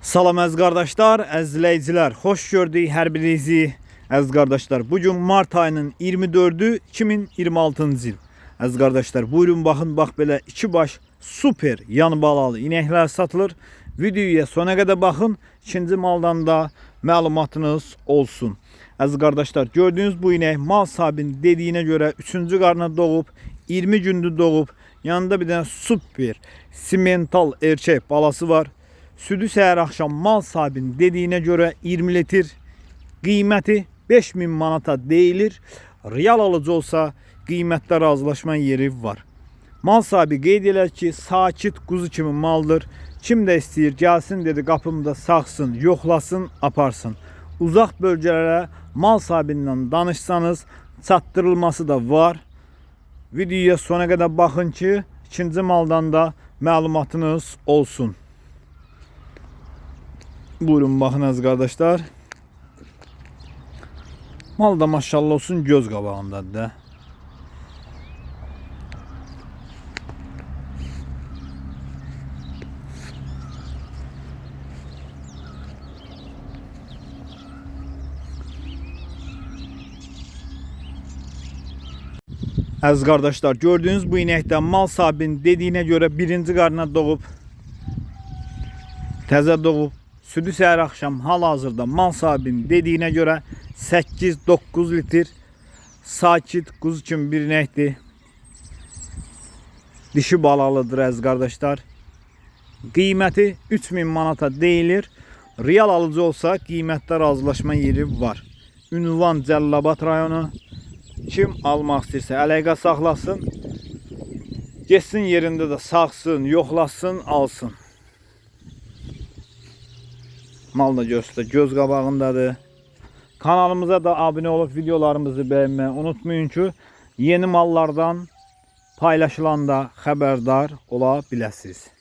Salam əziz qardaşlar, əziz izləyicilər, xoş gördük hər birinizi. Əziz qardaşlar, bugün mart ayının 24'ü 2026-cı il. Əziz qardaşlar, buyurun baxın, bax belə iki baş super yan balalı inəklər satılır. Videoya sona qədər baxın, ikinci maldan da məlumatınız olsun. Əziz qardaşlar, gördüğünüz bu inek mal sahibinin dediyinə görə 3-cü qarına doğub, 20 gündür doğub. Yanında bir dənə super simental erkek balası var. Südü səhər axşam mal sahibinin dediyinə görə 20 litr, qiyməti 5000 manata deyilir. Real alıcı olsa qiymətdə razılaşma yeri var. Mal sahibi qeyd edir ki, sakit quzu kimi maldır. Kim də istəyir gəlsin dedi, qapımda saxsın, yoxlasın, aparsın. Uzaq bölgələrə mal sahibindən danışsanız çatdırılması da var. Videoya sona qədər baxın ki, ikinci maldan da məlumatınız olsun. Buyurun baxın əziz qardaşlar. Mal da maşallah olsun göz qabağındadır da. Əziz qardaşlar, gördüğünüz bu inəkdən mal sahibinin dediyinə görə birinci qarına doğub, təzə doğub. Südü səhər axşam hal-hazırda mal sahibinin dediyinə görə 8-9 litr sakit quzu kimi bir inəkdir. Dişi balalıdır əziz qardaşlar. Qiyməti 3000 manata deyilir. Real alıcı olsa qiymətdə razılaşma yeri var. Ünvan Cəlilabad rayonu. Kim almaq istəyirsə əlaqə saxlasın. Getsin yerində də saxsın, yoxlasın, alsın. Mal da göz qabağındadır. Kanalımıza da abunə olub videolarımızı bəyənməyi unutmayın ki, yeni mallardan paylaşılanda xəbərdar ola biləsiniz.